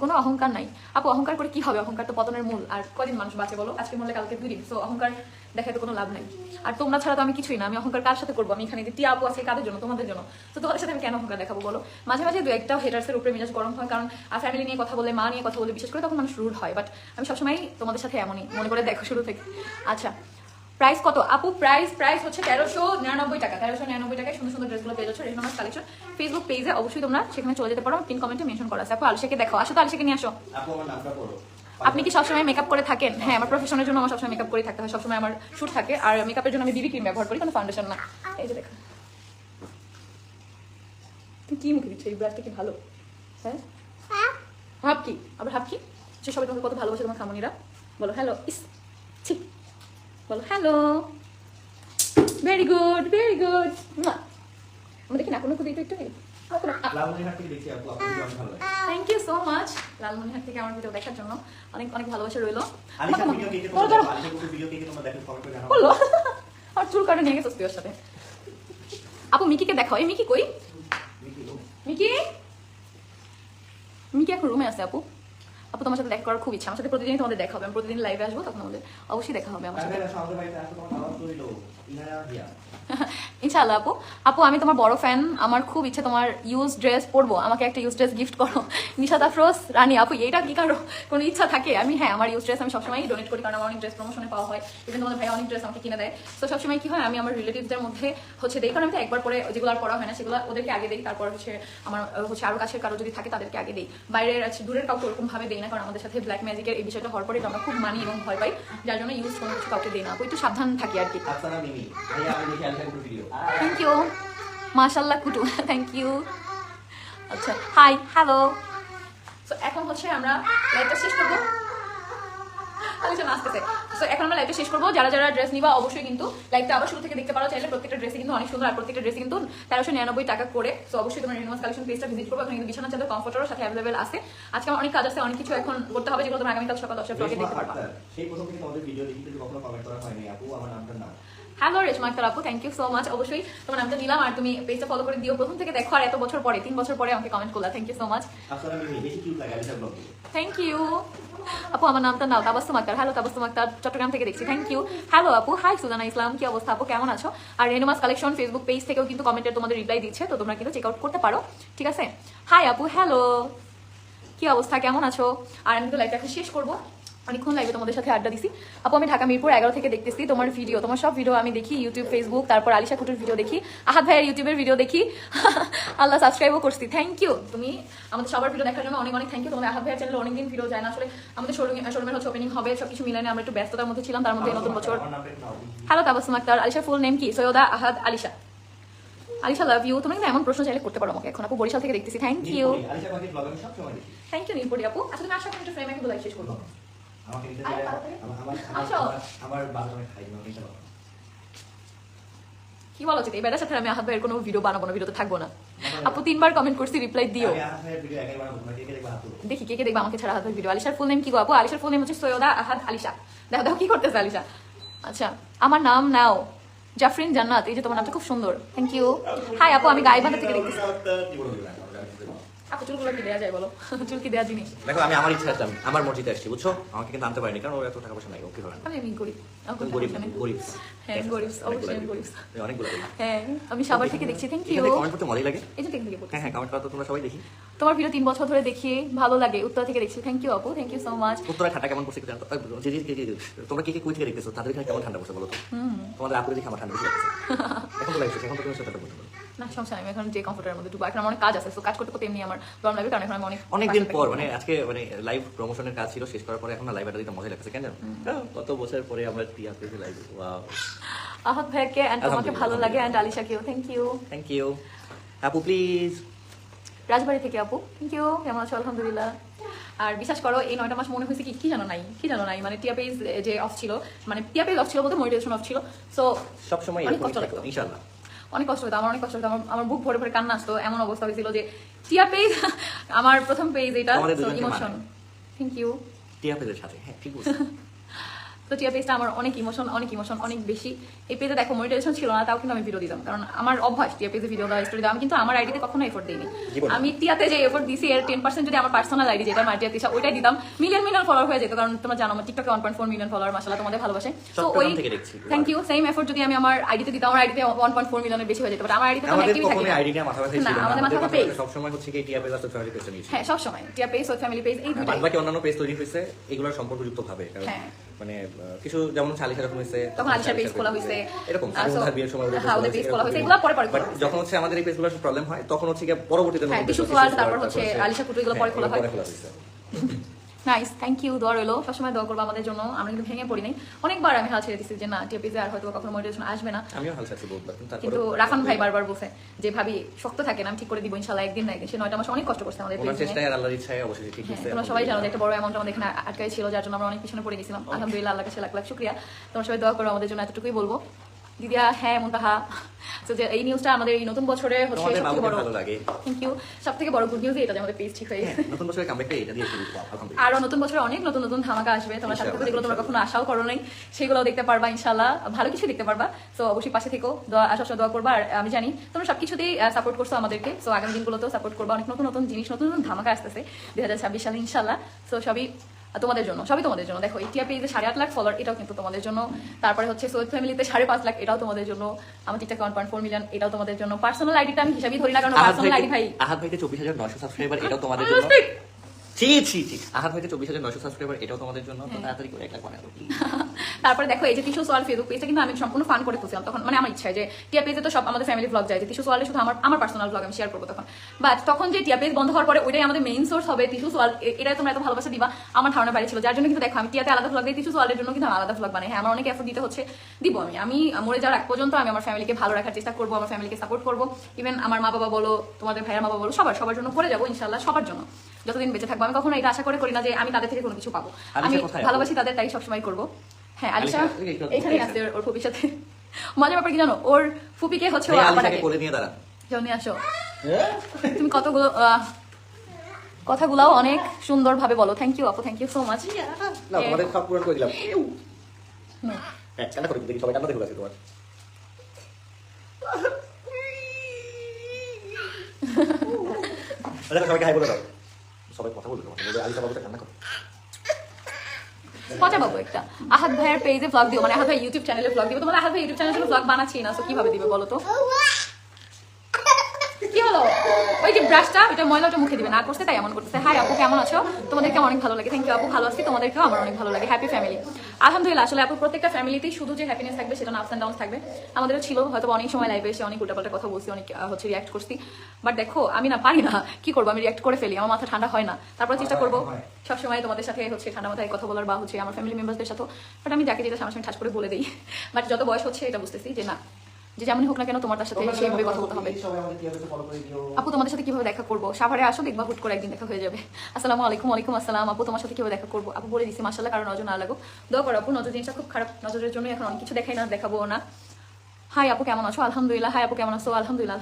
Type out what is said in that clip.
কোনো অহংকার নাই আপু। অহংকার করে কি হবে? অহংকার তো পতনের মূল। আর কদিন মানুষ বাঁচে বলো? আজকে মরলে কালকে 2 দিন। সো অহংকার দেখায় তো কোনো লাভ নাই। আর তোমরা ছাড়া তো আমি কিছুই না। আমি অহংকার কার সাথে করবো? আমি এখানে টিয়া আপু আছে কাদের জন্য? তোমাদের জন্য। তো তোমাদের সাথে আমি কেন অহংকার দেখাবো বলো? মাঝে মাঝে 2-1টা হেটার্সের উপরে মেজাজ গরম হয়, কারণ ফ্যামিলি নিয়ে কথা বলে, মা নিয়ে কথা বলে বিশেষ করে তখন মানুষ রুড হয়। বাট আমি সবসময় তোমাদের সাথে এমনই, মনে করে দেখো শুরু থেকে। আচ্ছা, প্রাইস কত আপু? প্রাইস হচ্ছে 1399 টাকা। 1399 টাকায় সুন্দর সুন্দর ড্রেসগুলো পেয়ে যাচ্ছ রেশমাস কালেকশন। ফেসবুক পেজে অবশ্যই তোমরা সেখানে চলে যেতে পারো, পিন কমেন্টে মেনশন করা আছে। আপু আলিশাকে দেখো, আসো তো আলিশাকে নিয়ে আসো। আপু আমার নামটা বলো। আপনি কি সবসময় মেকআপ করে থাকেন? হ্যাঁ, আমার প্রফেশনের জন্য আমার সবসময় মেকআপ করে থাকতে হয়, সবসময় আমার শুট থাকে। আর মেকআপের জন্য আমি বিবি ক্রিম ব্যবহার করি, কোনো ফাউন্ডেশন না। এই যে দেখো, তুমি কি মুখে দিচ্ছ? এই ব্রাশটা কি ভালো? হ্যাঁ, হাফ কি আবার হাফ কি? সে সবাই তোমাকে কত ভালোবাসে তোমার খামুনিরা। বলো হ্যালো। ইস ছি, বলো hello. Very good, very good. আমি দেখি না কোনো খুব একটু লালমনিরহাট থেকে দেখছি আপু, আপনার ভিডিও অনেক ভালো লাগে। Thank you so much Lalmonirhat থেকে আমার ভিডিও দেখার জন্য। অনেক অনেক ভালোবাসা রইলো। আলিশা ভিডিও কে কে তোমরা দেখো? আলিশা ভিডিও কে কে তোমরা দেখো? কমেন্ট করে জানাও। বললো আর চুল কাটে নিয়ে গেছে ওর সাথে। আপু মিকিকে দেখাও। এই মিকি কই? মিকি মিকি এখন রুমে আছে। আপু আপু তোমার সাথে দেখা করার খুব ইচ্ছা। আমার সাথে প্রতিদিনই তোমাদের দেখা হবে। আমি প্রতিদিন লাইভে আসবো, তখন আমাদের অবশ্যই দেখা হবে আমার সাথে। আমাদের বাড়িতে আসো, তোমার ভালো হইলো। ইনারা দিয়া ইনশাআল্লাহ আপু। আপু আমি তোমার বড় ফ্যান। আমার খুব ইচ্ছা তোমার ইউজ ড্রেস পরবো। আমাকে একটা ইউজ ড্রেস গিফট করো। নিশাত আফরোজ রানী আপু, এইটা কি কারো কোনো ইচ্ছা থাকে? আমি হ্যাঁ, আমার ইউজ ড্রেস আমি সবসময় ডোনেট করি, কারণ আমার অনেক ড্রেস প্রমোশনে পাওয়া হয়। ইভেন তোমাদের ভাই অনেক ড্রেস আমাকে কিনে দেয়। তো সবসময় কি হয়, আমি আমার রিলেটিভসদের মধ্যে হচ্ছে দেই, কারণ আমি তো একবার পরে যেগুলো আর পড়া হয় না সেগুলো ওদেরকে আগে দিই। তারপর হচ্ছে আমার হচ্ছে আরো কাছের কারো যদি থাকে তাদেরকে আগে দিই। বাইরের আছে দূরের কাউকে ওরকম ভাবে দেই না, কারণ আমাদের সাথে ব্ল্যাক ম্যাজিকের এই বিষয়টা হওয়ার পরে আমরা খুব মানি এবং ভয় পাই, যার জন্য ইউজ কোনো কিছু কাউকে দিই না। আপু একটু সাবধান থাকি আর কি। আফসানা মিমি ভাইয়া, আমি দেখি আলিশার ভিডিও। থ্যাংক ইউ মাশাআল্লাহ কুটু, থ্যাংক ইউ। আচ্ছা, হাই হ্যালো। সো এখন হচ্ছে আমরা লাইভটা শেষ করবো। আলিশা নাচতেছে। সো এখন আমরা লাইভটা শেষ করবো। যারা যারা ড্রেস নিবা অবশ্যই কিন্তু লাইভটা আবার শুরু থেকে দেখতে পারো চাইলে। প্রত্যেকটা ড্রেসই কিন্তু অনেক সুন্দর, আর প্রত্যেকটা ড্রেসই কিন্তু 1399 টাকা করে। সো অবশ্যই তোমরা রেনুমাস কালেকশন পেজটা ভিজিট করবো। এখানে কিন্তু বিছানা চাদর কমফোর্টারও সাথে অ্যাভেলেবেল আছে। আজকে আমার অনেক কাজ আছে, অনেক কিছু এখন করতে হবে, যেগুলো তোমরা আগামীকাল সকাল 10টায় ব্লগে দেখতে পারবা। সেই প্রথম থেকে তোমাদের ভিডিও দেখি, কিন্তু কখনো কমেন্ট করা হয়নি। আপু আমার নামটা নাও। হ্যালো রেশমা আক্তার আপু, থ্যাংক ইউ সো মাচ। অবশ্যই তোমার নামটা নিলাম, আর তুমি পেজটা ফলো করে দিও। প্রথম থেকে দেখো, আর এত বছর পরে 3 বছর পরে আমাকে কমেন্ট করলা। Thank you so much. Afsana Mimi বেশি কিউট লাগে আলিশার ব্লগ। থ্যাংক ইউ আপু। আমার নামটা নাও, তাবাসসুম আক্তার। হ্যালো তাবাসসুম আক্তার, চট্টগ্রাম থেকে দেখছি। Thank you. হ্যালো আপু, হাই সুজানা ইসলাম, কি অবস্থা আপু, কেমন আছো? আর রেনুমাস কালেকশন ফেসবুক পেজ থেকেও কিন্তু কমেন্টে তোমাদের রিপ্লাই দিচ্ছে, তো তোমরা কিন্তু চেক আউট করতে পারো, ঠিক আছে? হাই আপু, হ্যালো, কি অবস্থা, কেমন আছো? আর আমি তো লাইভটা এখন শেষ করবো। অনেকক্ষণ লাইভে তোমাদের সাথে আড্ডা দিছি। আপু আমি ঢাকা মিরপুর 11 থেকে দেখতেছি তোমার ভিডিও। তোমার সব ভিডিও আমি দেখি, ইউটিউব, ফেসবুক, তারপর আলিশা কুটুর ভিডিও দেখি, আহাদ ভাইয়ের ইউটিউবের ভিডিও দেখি। আল্লাহ সাবস্ক্রাইবও করছি। Thank you. তুমি আমাদের সবার ভিডিও দেখার জন্য অনেক অনেক থ্যাংক ইউ। তোমাদের আহাদ ভাইয়ের চ্যানেলে অনেকদিন ভিডিও যায় না আসলে। আমাদের শোরুমের হচ্ছে ওপেনিং হবে, সবকিছু মিলানে আমরা একটু ব্যস্ততার মধ্যে ছিলাম, তার মধ্যে নতুন বছর। হ্যালো তাবাসসুম আক্তার। আলিশার ফুল নেম কি? সৈয়দা আহাদ আলিশা। Alisha love you. তুমি কিন্তু এমন প্রশ্ন চাইলে করতে পারো আমাকে এখন। আপু বরিশাল থেকে দেখতেছি। Thank you. আলিশা কয়েকদিন ব্লগ আমি সব সময় দেখি। থ্যাংক ইউ নীলপরি আপু। আচ্ছা তুমি আসো, একটা ফ্রেম আমি লাইভ শেষ করবো। আমাকে নিতে চাই, আমার বাবা অনেক খাই, আমাকে নিতে পারো। কি বলা উচিত? এই বেটার সাথে আমি আহাদ ভাইয়ের কোনো ভিডিও বানাবো না, ভিডিওতে থাকবো না। আপু 3বার কমেন্ট করছি, রিপ্লাই দিও। আমি আহাদ ভাইয়ের ভিডিও একাই বানাবো, তোমরা কে কে দেখবা হাত তুলো। দেখি কে কে দেখবা আমাকে ছাড়া আহাদ ভাইয়ের ভিডিও। আলিশার ফুল নেম কি গো আপু? আলিশার ফুল নেম হচ্ছে সৈয়দা আহাদ আলিশা। দেখো দেখো কি করতেছে আলিশা। আচ্ছা, আমার নাম নাও জাফরিন জান্নাত। এই যে তোমার নামটা খুব সুন্দর, থ্যাংক ইউ। হাই আপু, আমি গাইবান্ধা থেকে দেখতেছি। আপু চুলগুলো কি দেয়া যায় বলো? চুল কি দেয়া জিনিস? দেখো আমি আমার ইচ্ছা আছে, আমার মসজিদে আসছি, বুঝছো? আমাকে কিন্তু আনতে পারিনি, কারণ ওর এত টাকা পয়সা নাই। ওকে হবে না, আমি গরিব। তুমি গরিব, গরিব। হ্যাঁ গরিব, অবশ্যই আমি গরিব। অনেকগুলো গরিব। হ্যাঁ আমি সবার থেকে দেখছি, থ্যাংক ইউ। এখানে কমেন্ট করতে মজাই লাগে। এই যে থেকে থেকে হ্যাঁ হ্যাঁ, কমেন্ট করা তো তোমরা সবাই দেখি। তোমার ভিডিও 3 বছর ধরে দেখি, ভালো লাগে। উত্তর থেকে দেখছি, থ্যাংক ইউ আপু, thank you so much. Uttara ঠান্ডা কেমন পড়ছে জানো? তোমরা কি কুই থেকে দেখতেছো? তাদের এখানে কেমন ঠান্ডা পড়ছে বলো তো? তোমাদের আপুরে দেখে আমার ঠান্ডা বেশি লাগছে। এখন তো লাগছে, এখন তো তোমার সাথে কথা বলতে। না সমস্যা নাই, আমি এখন যে কমফোর্টের মধ্যে ডুবো। এখন আমার অনেক কাজ আছে, তো কাজ করতে করতে এমনি আমার গরম লাগবে, কারণ এখন আমি অনেকদিন পর মানে আজকে মানে লাইভ প্রমোশনের কাজ ছিল, শেষ করার পরে এখন লাইভ আড্ডা দিতে মজা লাগছে। কেন জানো? কত বছর পরে আমরা টিয়া পেয়েছি লাইভ। ওয়াও। আহাদ ভাইকে এন্ড তোমাকে ভালো লাগে, এন্ড আলিশাকেও থ্যাংক ইউ। থ্যাংক ইউ আপু, প্লিজ। রাজবাড়ি থেকে আপু, থ্যাংক ইউ। কেমন আছো? আলহামদুলিল্লাহ। আর বিশ্বাস করো এই 9টা মাস মনে হয়েছে কি জানো নাই মানে টিয়া পেজ যে অফ ছিল, মানে টিয়া পেজ অফ ছিল বলতে মনিটাইজেশন অফ ছিল। সো সব সময় অনেক কষ্ট লাগতো, ইনশাআল্লাহ অনেক কষ্ট হতো। আমার অনেক কষ্ট হতো, আমার বুক ভরে ভরে কান্না আসতো। এমন অবস্থা হয়েছিল যে টিয়া পেজ আমার প্রথম পেজ, এটা ইমোশন। থ্যাংক ইউ টিয়া পেজের সাথে। হ্যাঁ ঠিক বলছো। তো টিয়া পেজটা আমার অনেক ইমোশন অনেক বেশি। এই পেজে দেখো মনিটাইজেশন ছিল না, তাও কিন্তু আমি ভিডিও দিতাম, কারণ আমার অভ্যাস টিয়া পেজে ভিডিও দেওয়া, স্টোরি দেওয়া। আমি কিন্তু আমার আইডিতে কখনো এফোর্ট দিইনি। আমি টিয়াতে যে এফোর্ট দিছি এর 10% যদি আমার পার্সোনাল আইডি যেটা মার্টিয়া তিশা ওইটাই দিতাম, মিলিয়ন ফলোয়ার হয়ে যেত। কারণ তোমরা জানো আমার টিকটকে 1.4 মিলিয়ন ফলোয়ার, মাশাআল্লাহ তোমাদের ভালোবাসে। তো ওই থ্যাংক ইউ। সেম এফোর্ট যদি আমি আমার আইডিতে দিতাম, আমার আইডিতে 1.4 মিলিয়নের বেশি হয়ে যেত। বাট আমার আইডিতে তো অ্যাক্টিভই থাকে না। আইডিটা মাথা ব্যথা ছিল না, আমাদের মাথা ব্যথা সব সময় হচ্ছে কি টিয়া পেজ আর ফ্যামিলি পেজটা নিয়েছি। হ্যাঁ, সব সময় টিয়া পেজ ও ফ্যামিলি পেজ এই দুটো। বাকি অন্যান্য পেজ তৈরি হয়েছে এগুলোর সম্পর্কযুক্ত ভাবে, কারণ মানে কিছু যেমন চালিশা যখন হয়েছে তখন আলিশা পেজ খোলা হয়েছে, এরকম সারুধার বিয়ের সময় ওদের পেজ খোলা হয়েছে, এগুলো পরে বাট যখন হচ্ছে আমাদের এই পেজগুলোর প্রবলেম হয় তখন হচ্ছে কি পরবর্তীতে টিস্যু সোয়াল, তারপর হচ্ছে আলিশা কুটু, এগুলো পরে খোলা হয়। Nice, thank you. দোয়া রইলো, সবসময় দোয়া করবো আমাদের জন্য। আমরা কিন্তু ভেঙে পড়ি নাই। অনেকবার আমি হাল ছেড়ে দিচ্ছি যে না টিয়া পেজে আর হয়তো কখনো মনিটাইজেশন আসবে না। আমিও হাল ছাড়ছি বহুতবার, কিন্তু রাফান ভাই বারবার বলছে যে ভাবি শক্ত থাকেন, আমি ঠিক করে দিব ইনশাআল্লাহ, একদিন না একদিন। সে 9টা মাস অনেক কষ্ট করছে আমাদের ওনার পেজে। চেষ্টায় আর আল্লাহর ইচ্ছায় অবশ্যই ঠিক হয়েছে। তোমরা সবাই জানো যে একটা বড় অ্যামাউন্ট আমাদের এখানে আটকাই ছিল, যার জন্য আমরা অনেক পিছনে পড়ে গেছিলাম। আলহামদুলিল্লাহ, আল্লাহর কাছে লাখ লাখ শুকরিয়া। তোমরা সবাই দোয়া করো আমাদের জন্য, এতটুকুই বলবো। দিদিয়া হ্যাঁ মুনতাহা, তো যে এই নিউজটা আমাদের এই নতুন বছরে হচ্ছে সবথেকে বড়, ভালো লাগে। Thank you. সবথেকে বড় গুড নিউজ এটা যে আমাদের পেজ ঠিক হয়ে গেছে। নতুন বছরের কামব্যাকটা এটা দিয়ে শুরু করব আলহামদুলিল্লাহ। আরো নতুন বছরে অনেক নতুন নতুন ধামাকা আসবে, তোমরা সাথে সাথে যেগুলো তোমরা কখনো আশাও করো নাই সেগুলো দেখতে পারবা ইনশাআল্লাহ, ভালো কিছু দেখতে পারবা। তো অবশ্যই পাশে থেকো, দোয়া সবসময় দোয়া করবা। আর আমি জানি তোমরা সবকিছুতেই সাপোর্ট করছো আমাদেরকে, তো আগামী দিনগুলোতেও সাপোর্ট করবা। অনেক নতুন নতুন জিনিস, নতুন নতুন ধামাকা আসতেছে 2026 সালে ইনশাআল্লাহ। তো সবই তোমাদের জন্য, সবই তোমাদের জন্য। দেখো টিয়া পেজে 8.5 লাখ ফলোয়ার, এটাও কিন্তু তোমাদের জন্য। তারপরে হচ্ছে সৈয়দ ফ্যামিলিতে 5.5 লাখ, এটাও তোমাদের জন্য। আমার টিকটকে 1.4 মিলিয়ন, এটাও তোমাদের জন্য। পার্সোনাল আইডিটা আমি হিসাবই ধরি না, কারণ পার্সোনাল আইডি ভাই আহাদ ভাইতে 24,900 সাবস্ক্রাইবার, এটাও তোমাদের জন্য। ঠিক আহাদ ভাইতে 24,900 সাবস্ক্রাইবার, এটাও তোমাদের জন্য। তো তাড়াতাড়ি করে 1 লাখ বানাও। তারপরে দেখো এই যে টিস্যু সোয়াল ফেসবুক পেজটা কিন্তু আমি সম্পূর্ণ ফান করে খুঁজছিলাম তখন, মানে আমার ইচ্ছা যে টিয়া পেজে তো সব আমাদের ফ্যামিলি ব্লগ যায়, যে টিস্যু সোয়ালে শুধু আমার পার্সোনাল ব্লগ আমি শেয়ার করবো তখন। বাট তখন যে টিয়া পেজ বন্ধ হওয়ার পরে ওইটাই আমাদের মেইন সোর্স হবে, টিস্যু সোয়াল এটাই তোমরা এত ভালোবাসা দিবা আমার ধারণা বাইরে ছিল। যার জন্য কিন্তু দেখো আমি টিয়াতে আলাদা ব্লগ দিই, টিস্যু সোয়ালের জন্য কিন্তু আলাদা ব্লগ বানাই। হ্যাঁ, আমার অনেক এফোর্ট দিতে হচ্ছে, দিব। আমি মরে যাওয়ার আগ পর্যন্ত আমি আমার ফ্যামিলিকে ভালো রাখার চেষ্টা করবো, আমার ফ্যামিলিকে সাপোর্ট করবো। ইভেন আমার মা বাবা বলো, তোমাদের ভাইয়ের মা বাবা বলো, সবার জন্য করে যাবো ইনশাআল্লাহ, সবার জন্য যতদিন বেঁচে থাকবো। আমি কখনো এটা আশা করি না যে আমি তাদের থেকে কোনো কিছু পাবো। আমি ভালোবাসি তাদের, তাই সবসময় করবো। হ্যাঁ, আলিশা এখানে আছে ওর ফুপির সাথে। মজার ব্যাপার কি জানো, ওর ফুপিকে হচ্ছে ও আপা ডাকে। কোলে নিয়ে দাঁড়া, যাও নিয়ে আসো। তুমি কথাগুলাও অনেক সুন্দর ভাবে বলো। থ্যাংক ইউ আপু, থ্যাংক ইউ সো মাচ। না তোমাদের সব পূরণ করে দিলাম। হ্যাঁ, কান্না করে দেখি, সবাই কান্না দেখে আছে তোমার। আচ্ছা সবাইকে হাই বলে দাও, সবাই কথা বলবে, আলিশা বাবুটা কান্না করো। মজা পাবো একটা। আহাদ ভাইয়ের পেজে ব্লগ দিও, মানে আহাদ ভাই ইউটিউব চ্যানেলে ব্লগ দিবে। তোমার আহাদ ভাই ইউটিউব চ্যানেলে ব্লগ বানাচ্ছি না, তো কিভাবে দিবে বলো তো? কি হলো? ওই যে ব্রাশটা, ওইটা ময়লাটা মুখে দিবে না করছে, তাই এমন করতেছে। হাই আপু, কেমন আছো? তোমাদেরকে অনেক ভালো লাগে। থ্যাংক ইউ আপু, ভালো আছি। তোমাদেরকেও আমার অনেক ভালো লাগে। Happy family. আলহামদুলিল্লাহ। আসলে আপু প্রত্যেকটা ফ্যামিলিতেই শুধু যে হ্যাপিনেস থাকবে সেটা না, আপস এন্ড ডাউন থাকবে। আমাদেরও ছিল, হয়তো অনেক সময় লাইভে এসে অনেক উল্টাপাল্টা কথা বলছি, অনেক হচ্ছে রিয়াক্ট করছি। বাট দেখো আমি না পারি না, কি করবো, আমি রিয়াক্ট করে ফেলি, আমার মাথা ঠান্ডা হয় না। তারপর চেষ্টা করবো সবসময় তোমাদের সাথে হচ্ছে ঠান্ডা মাথায় কথা বলার, বা হচ্ছে আমার ফ্যামিলি মেম্বারদের সাথে। বাট আমি যাকে যেটা সামনাসামনি ঠাস করে বলে দিই। বাট যত বয়স হচ্ছে এটা বুঝতেছি যে না, যে যেমনই হোক না কেন তোমার তার সাথে সেইভাবে কথা বলতে হবে। আপু তোমাদের সাথে কিভাবে দেখা করবো? সাভারে আসো, দেখবা হুট করে একদিন দেখা হয়ে যাবে। আসসালামু আলাইকুম। ওয়ালাইকুম আসসালাম। আপু তোমার সাথে কিভাবে দেখা করবো? আপু বলে দিছি মাশাআল্লাহ, কারণ নজর না লাগুক। দোয়া করো আপু, নজর জিনিসটা খুব খারাপ, নজরের জন্য এখন অনেক কিছু দেখাই না, দেখাবো না। হাই আপু কেমন আছো? আলহামদুলিল্লাহ। হাই আপু কেমন আছো? আলহামদুলিল্লাহ।